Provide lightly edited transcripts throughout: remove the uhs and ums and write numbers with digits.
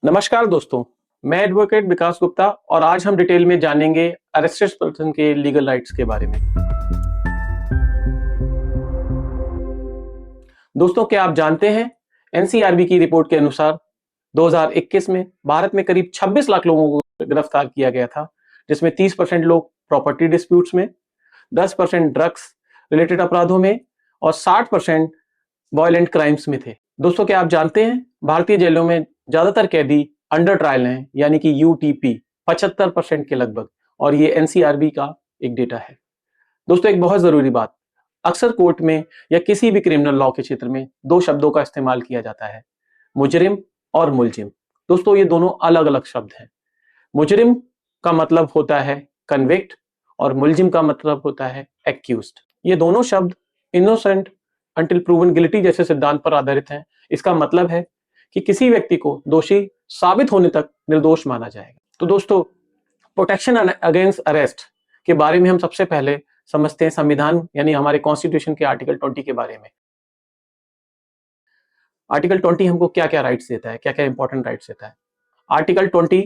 नमस्कार दोस्तों, मैं एडवोकेट विकास गुप्ता और आज हम डिटेल में जानेंगे अरेस्टेड पर्सन के लीगल राइट्स के बारे में। दोस्तों, क्या आप जानते हैं एनसीआरबी की रिपोर्ट के अनुसार 2021 में भारत में करीब 26 लाख लोगों को गिरफ्तार किया गया था, जिसमें 30% लोग प्रॉपर्टी डिस्प्यूट्स में, 10% ड्रग्स रिलेटेड अपराधों में और 60% वायलेंट क्राइम्स में थे। दोस्तों, क्या आप जानते हैं भारतीय जेलों में ज्यादातर कैदी अंडर ट्रायल हैं, यानी कि यूटीपी 75% के लगभग, और ये एनसीआरबी का एक डेटा है। दोस्तों, एक बहुत जरूरी बात, अक्सर कोर्ट में या किसी भी क्रिमिनल लॉ के क्षेत्र में दो शब्दों का इस्तेमाल किया जाता है, मुजरिम और मुलजिम। दोस्तों, ये दोनों अलग अलग शब्द हैं। मुजरिम का मतलब होता है कन्विक्ट और मुलजिम का मतलब होता है एक्यूज्ड। ये दोनों शब्द इनोसेंट अंटिल प्रूवन गिल्टी जैसे सिद्धांत पर आधारित हैं। इसका मतलब है कि किसी व्यक्ति को दोषी साबित होने तक निर्दोष माना जाएगा। तो दोस्तों, प्रोटेक्शन अगेंस्ट अरेस्ट के बारे में हम सबसे पहले समझते हैं संविधान यानी हमारे कॉन्स्टिट्यूशन के आर्टिकल 20 के बारे में। आर्टिकल 20 हमको क्या क्या राइट्स देता है, क्या क्या इंपॉर्टेंट राइट्स देता है। Article 20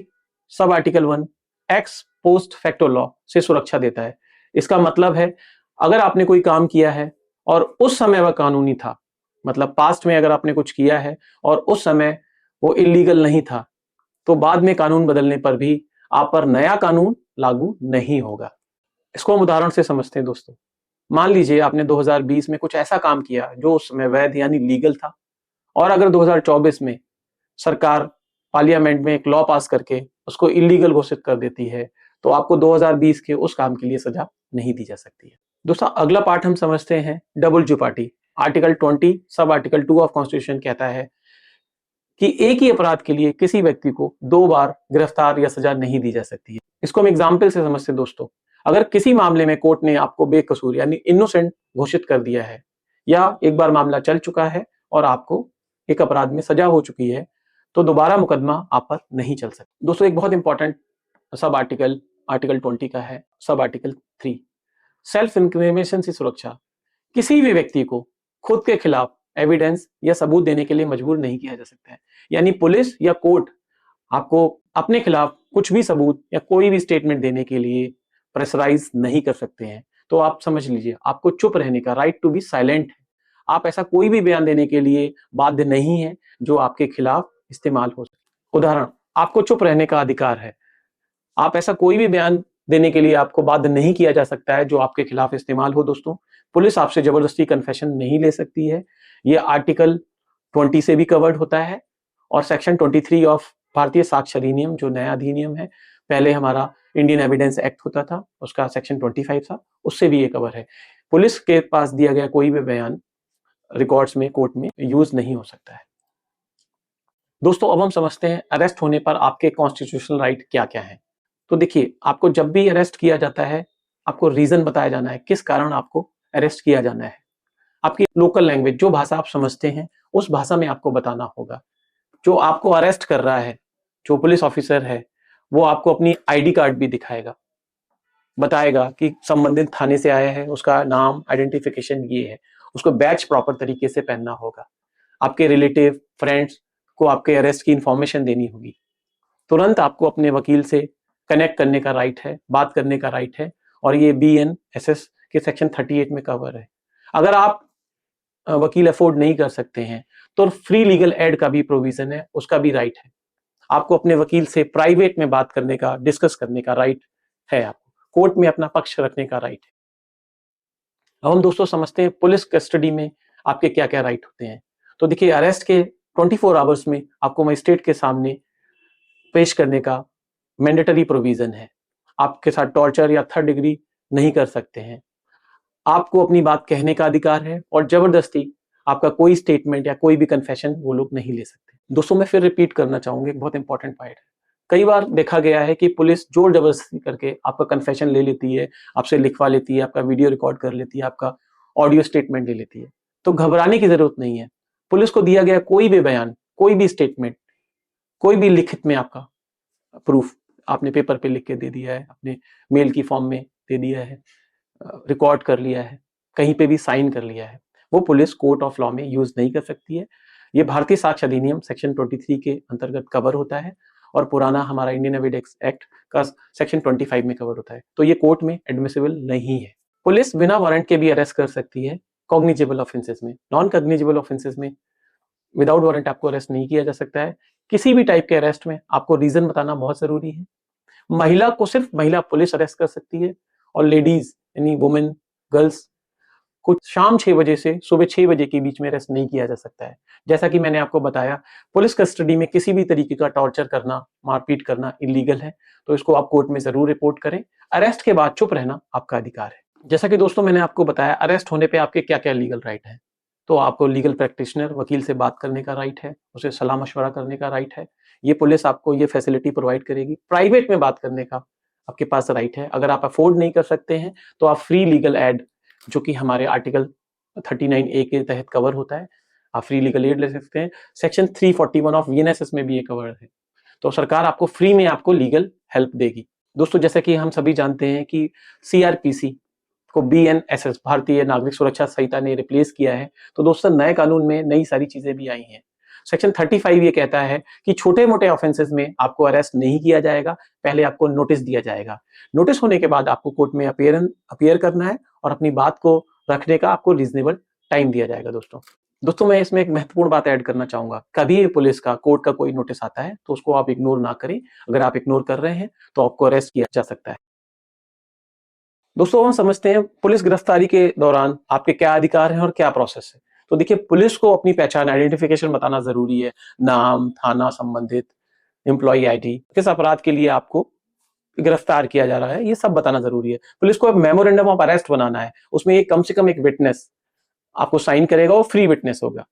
sub article 1 x post facto law से सुरक्षा देता है। इसका मतलब है अगर आपने कोई काम किया है और उस समय वह कानूनी था, मतलब पास्ट में अगर आपने कुछ किया है और उस समय वो इलीगल नहीं था, तो बाद में कानून बदलने पर भी आप पर नया कानून लागू नहीं होगा। इसको हम उदाहरण से समझते हैं दोस्तों। मान लीजिए आपने 2020 में कुछ ऐसा काम किया जो उस समय वैध यानी लीगल था, और अगर 2024 में सरकार पार्लियामेंट में एक लॉ पास करके उसको इलीगल घोषित कर देती है, तो आपको 2020 के उस काम के लिए सजा नहीं दी जा सकती है। दोस्तों, अगला पार्ट हम समझते हैं double जुपाटी। Article 20 sub article 2 of constitution कहता है कि एक ही अपराध के लिए किसी व्यक्ति को दो बार गिरफ्तार या सजा नहीं दी जा सकती है। इसको हम एग्जाम्पल से समझते हैं दोस्तों। अगर किसी मामले में कोर्ट ने आपको बेकसूर यानी इनोसेंट घोषित कर दिया है, या एक बार मामला चल चुका है और आपको एक अपराध में सजा हो चुकी है, तो दोबारा मुकदमा आप पर नहीं चल सकता। दोस्तों, एक बहुत इंपॉर्टेंट सब आर्टिकल आर्टिकल 20 का है, सब आर्टिकल 3 सेल्फ इंक्रिमिनेशन से सुरक्षा। किसी भी व्यक्ति को खुद के खिलाफ एविडेंस या सबूत देने के लिए मजबूर नहीं किया जा सकता है। यानी पुलिस या कोर्ट आपको अपने खिलाफ कुछ भी सबूत या कोई भी स्टेटमेंट देने के लिए प्रेशराइज नहीं कर सकते हैं। तो आप समझ लीजिए, आपको चुप रहने का राइट टू बी साइलेंट है। आप ऐसा कोई भी बयान देने के लिए बाध्य नहीं है जो आपके खिलाफ इस्तेमाल हो सके। उदाहरण, आपको चुप रहने का अधिकार है। आप ऐसा कोई भी बयान देने के लिए आपको बाध्य नहीं किया जा सकता है जो आपके खिलाफ इस्तेमाल हो। दोस्तों, पुलिस आपसे जबरदस्ती कन्फेशन नहीं ले सकती है। ये आर्टिकल 20 से भी कवर्ड होता है, और सेक्शन 23 ऑफ भारतीय साक्ष्य अधिनियम जो नया अधिनियम है, पहले हमारा इंडियन एविडेंस एक्ट होता था, उसका सेक्शन 25 था, उससे भी ये कवर है। पुलिस के पास दिया गया कोई भी बयान रिकॉर्ड्स में कोर्ट में यूज नहीं हो सकता है। दोस्तों, अब हम समझते हैं अरेस्ट होने पर आपके कॉन्स्टिट्यूशनल राइट क्या क्या है। तो देखिए, आपको जब भी अरेस्ट किया जाता है, आपको रीजन बताया जाना है किस कारण आपको अरेस्ट किया जाना है। आपकी लोकल लैंग्वेज, जो भाषा आप समझते हैं उस भाषा में आपको बताना होगा। जो आपको अरेस्ट कर रहा है, जो पुलिस ऑफिसर है, वो आपको अपनी आईडी कार्ड भी दिखाएगा, बताएगा कि संबंधित थाने से आया है, उसका नाम आइडेंटिफिकेशन ये है। उसको बैच प्रॉपर तरीके से पहनना होगा। आपके रिलेटिव फ्रेंड्स को आपके अरेस्ट की इंफॉर्मेशन देनी होगी। तुरंत आपको अपने वकील से कनेक्ट करने का राइट है, बात करने का राइट है, और ये BNSS के सेक्शन 38 में कवर है। अगर आप वकील अफोर्ड नहीं कर सकते हैं तो फ्री लीगल एड का भी प्रोविजन है, उसका भी राइट है। आपको अपने वकील से प्राइवेट में बात करने का, डिस्कस करने का राइट है। आपको कोर्ट में अपना पक्ष रखने का राइट है। अब हम दोस्तों समझते हैं पुलिस कस्टडी में आपके क्या क्या राइट होते हैं। तो देखिए, अरेस्ट के 24 आवर्स में आपको मजिस्ट्रेट के सामने पेश करने का मैंडेटरी प्रोविजन है। आपके साथ टॉर्चर या थर्ड डिग्री नहीं कर सकते हैं। आपको अपनी बात कहने का अधिकार है, और जबरदस्ती आपका कोई स्टेटमेंट या कोई भी कन्फेशन वो लोग नहीं ले सकते। दोस्तों, मैं फिर रिपीट करना चाहूंगा, एक बहुत इंपॉर्टेंट पॉइंट है। कई बार देखा गया है कि पुलिस जोर जबरदस्ती करके आपका कन्फेशन ले लेती है, आपसे लिखवा लेती है, आपका वीडियो रिकॉर्ड कर लेती है, आपका ऑडियो स्टेटमेंट ले लेती है। तो घबराने की जरूरत नहीं है। पुलिस को दिया गया कोई भी बयान, कोई भी स्टेटमेंट, कोई भी लिखित में आपका प्रूफ आपने पेपर पे लिख के दे दिया है, अपने मेल की फॉर्म में दे दिया है, रिकॉर्ड कर लिया है, कहीं पे भी साइन कर लिया है, वो पुलिस कोर्ट ऑफ लॉ में यूज नहीं कर सकती है। ये भारतीय साक्ष्य अधिनियम सेक्शन 23 के अंतर्गत कवर होता है और पुराना हमारा इंडियन एविडेंस एक्ट का सेक्शन 25 में कवर होता है, तो ये कोर्ट में एडमिसिबल नहीं है। पुलिस बिना वारंट के भी अरेस्ट कर सकती है कॉग्निजेबल ऑफेंसेस में। नॉन कॉग्निजेबल ऑफेंसेस में विदाउट वारंट आपको अरेस्ट नहीं किया जा सकता है। किसी भी टाइप के अरेस्ट में आपको रीजन बताना बहुत जरूरी है। महिला को सिर्फ महिला पुलिस अरेस्ट कर सकती है और लेडीज यानी वुमेन गर्ल्स को शाम 6 बजे से सुबह 6 बजे के बीच में अरेस्ट नहीं किया जा सकता है। जैसा कि मैंने आपको बताया, पुलिस कस्टडी में किसी भी तरीके का टॉर्चर करना, मारपीट करना इलीगल है, तो इसको आप कोर्ट में जरूर रिपोर्ट करें। अरेस्ट के बाद चुप रहना आपका अधिकार है। जैसा कि दोस्तों मैंने आपको बताया, अरेस्ट होने पे आपके क्या क्या लीगल राइट है। तो आपको लीगल प्रैक्टिशनर वकील से बात करने का राइट है, उसे सलाह मशवरा करने का राइट है। ये पुलिस आपको ये फैसिलिटी प्रोवाइड करेगी। प्राइवेट में बात करने का आपके पास राइट है। अगर आप अफोर्ड नहीं कर सकते हैं तो आप फ्री लीगल एड, जो कि हमारे आर्टिकल 39A के तहत कवर होता है, आप फ्री लीगल एड ले सकते हैं। सेक्शन 341 ऑफ वीएनएसएस में भी ये कवर है, तो सरकार आपको फ्री में आपको लीगल हेल्प देगी। दोस्तों जैसे कि हम सभी जानते हैं कि सीआरपीसी को बीएनएसएस भारतीय नागरिक सुरक्षा संहिता ने रिप्लेस किया है, तो दोस्तों नए कानून में नई सारी चीजें भी आई हैं। सेक्शन 35 ये कहता है कि छोटे मोटे ऑफेंसेस में आपको अरेस्ट नहीं किया जाएगा, पहले आपको नोटिस दिया जाएगा। नोटिस होने के बाद आपको कोर्ट में अपीयर करना है और अपनी बात को रखने का आपको रीजनेबल टाइम दिया जाएगा। दोस्तों मैं इसमें एक महत्वपूर्ण बात ऐड करना चाहूंगा, कभी पुलिस का कोर्ट का कोई नोटिस आता है तो उसको आप इग्नोर ना करें। अगर आप इग्नोर कर रहे हैं तो आपको अरेस्ट किया जा सकता है। दोस्तों हम समझते हैं पुलिस गिरफ्तारी के दौरान आपके क्या अधिकार हैं और क्या प्रोसेस है। तो देखिए, पुलिस को अपनी पहचान आइडेंटिफिकेशन बताना जरूरी है। नाम, थाना संबंधित, एम्प्लॉय आईडी, किस अपराध के लिए आपको गिरफ्तार किया जा रहा है, ये सब बताना जरूरी है। पुलिस को एक मेमोरेंडम ऑफ अरेस्ट बनाना है, उसमें एक कम से कम एक विटनेस आपको साइन करेगा, वो फ्री विटनेस होगा।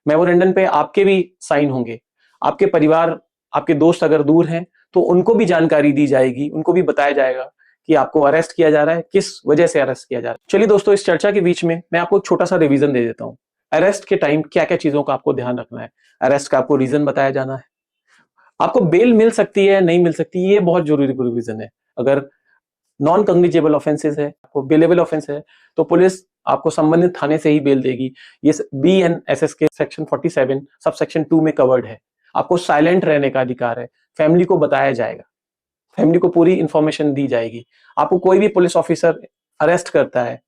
मेमोरेंडम पे आपके भी साइन होंगे। आपके परिवार, आपके दोस्त अगर दूर हैं तो उनको भी जानकारी दी जाएगी, उनको भी बताया जाएगा कि आपको अरेस्ट किया जा रहा है, किस वजह से अरेस्ट किया जा रहा है। चलिए दोस्तों, इस चर्चा के बीच में मैं आपको एक छोटा सा रिवीजन दे देता हूं। अरेस्ट के टाइम क्या क्या चीजों का आपको ध्यान रखना है। अरेस्ट का आपको रीजन बताया जाना है। आपको बेल मिल सकती है, नहीं मिल सकती, ये बहुत जरूरी प्रोविजन है। अगर नॉन कॉग्निजेबल ऑफेंसेस है, आपको बेलेबल ऑफेंस है, तो पुलिस आपको संबंधित थाने से ही बेल देगी। ये बीएनएसएस के सेक्शन 47 सब सेक्शन 2 में कवर्ड है। आपको साइलेंट रहने का अधिकार है। फैमिली को बताया जाएगा, फैमिली को पूरी इंफॉर्मेशन दी जाएगी। आपको कोई भी पुलिस ऑफिसर अरेस्ट करता है,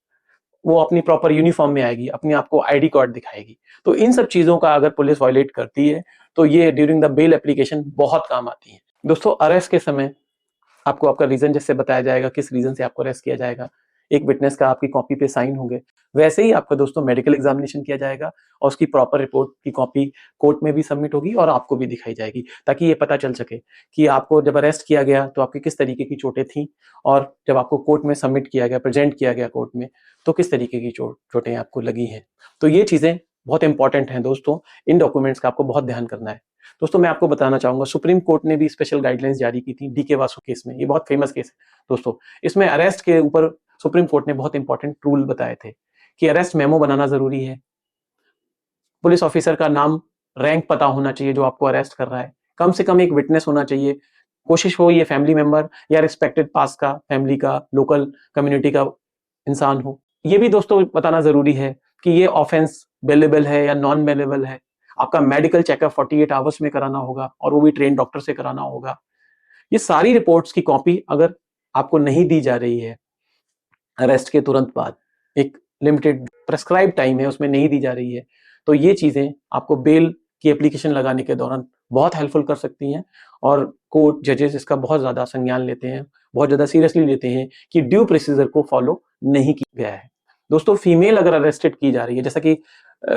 वो अपनी प्रॉपर यूनिफॉर्म में आएगी, अपने आप को आईडी कार्ड दिखाएगी। तो इन सब चीजों का अगर पुलिस वायलेट करती है तो ये ड्यूरिंग द बेल एप्लीकेशन बहुत काम आती है। दोस्तों अरेस्ट के समय आपको आपका रीजन जैसे बताया जाएगा, किस रीजन से आपको अरेस्ट किया जाएगा। एक विटनेस का आपकी कॉपी पे साइन होंगे। वैसे ही आपका दोस्तों मेडिकल एग्जामिनेशन किया जाएगा और उसकी प्रॉपर रिपोर्ट की कॉपी कोर्ट में भी सबमिट होगी और आपको भी दिखाई जाएगी, ताकि ये पता चल सके कि आपको जब अरेस्ट किया गया तो आपकी किस तरीके की चोटें थी, और जब आपको कोर्ट में सबमिट किया गया, प्रेजेंट किया गया कोर्ट में, तो किस तरीके की चोटें आपको लगी हैं। तो ये चीजें बहुत इंपॉर्टेंट हैं दोस्तों। इन डॉक्यूमेंट्स का आपको बहुत ध्यान करना है। दोस्तों मैं आपको बताना चाहूंगा, सुप्रीम कोर्ट ने भी स्पेशल गाइडलाइंस जारी की थी डीके वासु केस में। ये बहुत फेमस केस है दोस्तों। इसमें अरेस्ट के ऊपर सुप्रीम कोर्ट ने बहुत इंपॉर्टेंट रूल बताए थे कि अरेस्ट मेमो बनाना जरूरी है। पुलिस ऑफिसर का नाम, रैंक पता होना चाहिए जो आपको अरेस्ट कर रहा है। कम से कम एक विटनेस होना चाहिए। कोशिश हो ये फैमिली मेंबर या रिस्पेक्टेड पास का, फैमिली का, लोकल कम्युनिटी का इंसान हो। ये भी दोस्तों बताना जरूरी है कि ये ऑफेंस बेलेबल है या नॉन बेलेबल है। आपका मेडिकल चेकअप 48 आवर्स में कराना होगा और वो भी ट्रेन डॉक्टर से कराना होगा। ये सारी रिपोर्ट्स की कॉपी अगर आपको नहीं दी जा रही है अरेस्ट के तुरंत बाद, एक लिमिटेड प्रेस्क्राइब टाइम है उसमें नहीं दी जा रही है, तो ये चीजें आपको बेल की एप्लीकेशन लगाने के दौरान बहुत हेल्पफुल कर सकती हैं। और कोर्ट जजेस इसका बहुत ज्यादा संज्ञान लेते हैं, बहुत ज्यादा सीरियसली लेते हैं कि ड्यू प्रोसीजर को फॉलो नहीं किया गया है। दोस्तों फीमेल अगर अरेस्टेड की जा रही है, जैसा कि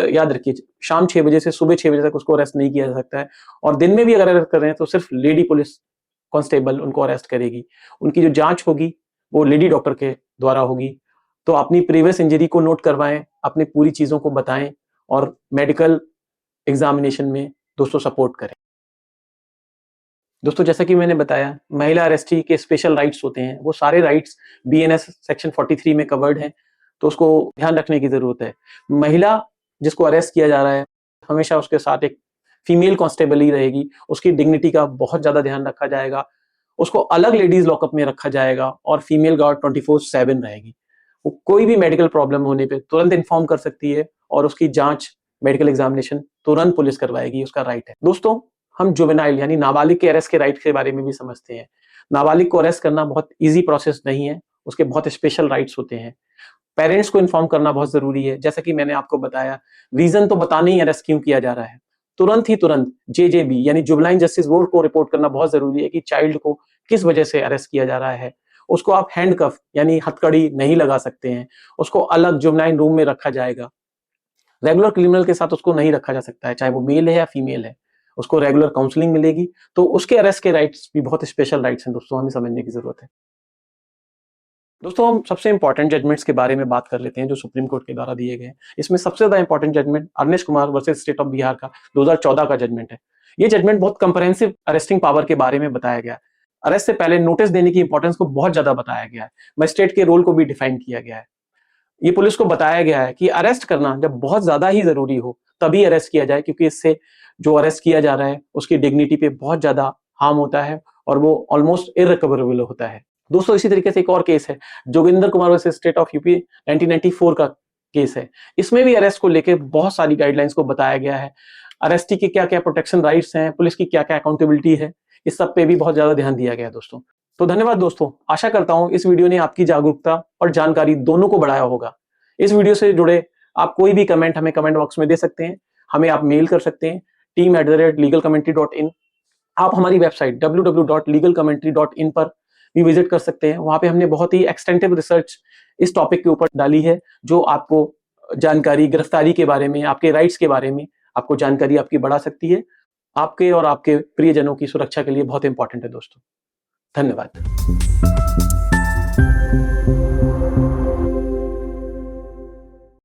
याद रखिए शाम 6 बजे से सुबह 6 बजे तक उसको अरेस्ट नहीं किया जा सकता है, और दिन में भी अगर अरेस्ट कर रहे हैं तो सिर्फ लेडी पुलिस कांस्टेबल उनको अरेस्ट करेगी। उनकी जो जांच होगी वो लेडी डॉक्टर के द्वारा होगी। तो अपनी प्रीवियस इंजरी को नोट करवाएं, अपनी पूरी चीजों को बताएं और मेडिकल एग्जामिनेशन में दोस्तों सपोर्ट करें। दोस्तों जैसा कि मैंने बताया, महिला अरेस्टी के स्पेशल राइट्स होते हैं, वो सारे राइट्स बीएनएस सेक्शन 43 में कवर्ड हैं, तो उसको ध्यान रखने की जरूरत है। महिला जिसको अरेस्ट किया जा रहा है, हमेशा उसके साथ एक फीमेल कांस्टेबल ही रहेगी। उसकी डिग्निटी का बहुत ज्यादा ध्यान रखा जाएगा। उसको अलग लेडीज लॉकअप में रखा जाएगा और फीमेल गार्ड 24/7 रहेगी। वो कोई भी मेडिकल प्रॉब्लम होने पे तुरंत इन्फॉर्म कर सकती है और उसकी जांच मेडिकल एग्जामिनेशन तुरंत पुलिस करवाएगी, उसका राइट है। दोस्तों, हम जुवेनाइल यानी नाबालिग के अरेस्ट के राइट के बारे में भी समझते हैं। नाबालिग को अरेस्ट करना बहुत ईजी प्रोसेस नहीं है, उसके बहुत स्पेशल राइट्स होते हैं। पेरेंट्स को इन्फॉर्म करना बहुत जरूरी है, जैसा कि मैंने आपको बताया, रीजन तो बताना ही अरेस्ट क्यों किया जा रहा है। तुरंत जेजेबी यानी जुवेनाइल जस्टिस बोर्ड को रिपोर्ट करना बहुत जरूरी है कि चाइल्ड को किस वजह से अरेस्ट किया जा रहा है। उसको आप हैंडकफ यानी हथकड़ी नहीं लगा सकते हैं, उसको अलग जुवेनाइल रूम में रखा जाएगा। रेगुलर क्रिमिनल के साथ उसको नहीं रखा जा सकता है, चाहे वो मेल है या फीमेल है। उसको रेगुलर काउंसलिंग मिलेगी। तो उसके अरेस्ट के राइट्स भी बहुत स्पेशल राइट्स हैं दोस्तों, हमें समझने की जरूरत है। दोस्तों, हम सबसे इंपॉर्टेंट जजमेंट्स के बारे में बात कर लेते हैं जो सुप्रीम कोर्ट के द्वारा दिए गए हैं। इसमें सबसे ज्यादा important judgment Arnesh Kumar versus state of Bihar का 2014 का जजमेंट है। ये जजमेंट बहुत कंप्रेहेंसिव अरेस्टिंग पावर के बारे में बताया गया है। अरेस्ट से पहले नोटिस देने की इंपॉर्टेंस को बहुत ज्यादा बताया गया है। मजिस्ट्रेट के रोल को भी डिफाइन किया गया है। ये पुलिस को बताया गया है कि अरेस्ट करना जब बहुत ज्यादा ही जरूरी हो तभी अरेस्ट किया जाए, क्योंकि इससे जो अरेस्ट किया जा रहा है उसकी डिग्निटी पे बहुत ज्यादा हार्म होता है और वो ऑलमोस्ट इररिकवरेबल होता है। दोस्तों, इसी तरीके से एक और केस है Joginder Kumar versus state of UP 1994 का केस है। इसमें भी अरेस्ट को लेकर बहुत सारी गाइडलाइंस को बताया गया है। अरेस्टी के क्या क्या प्रोटेक्शन राइट्स हैं, पुलिस की क्या क्या अकाउंटेबिलिटी है, इस सब पे भी बहुत ज्यादा ध्यान दिया गया है दोस्तों। तो धन्यवाद दोस्तों, आशा करता हूं इस वीडियो ने आपकी जागरूकता और जानकारी दोनों को बढ़ाया होगा। इस वीडियो से जुड़े आप कोई भी कमेंट हमें कमेंट बॉक्स में दे सकते हैं, हमें आप मेल कर सकते हैं team@legalcommentary.in। आप हमारी वेबसाइट www.legalcommentary.in पर भी विजिट कर सकते हैं। वहां पे हमने बहुत ही एक्सटेंसिव रिसर्च इस टॉपिक के ऊपर डाली है, जो आपको जानकारी गिरफ्तारी के बारे में, आपके राइट्स के बारे में आपको जानकारी आपकी बढ़ा सकती है। आपके और आपके प्रियजनों की सुरक्षा के लिए बहुत इंपॉर्टेंट है दोस्तों। धन्यवाद।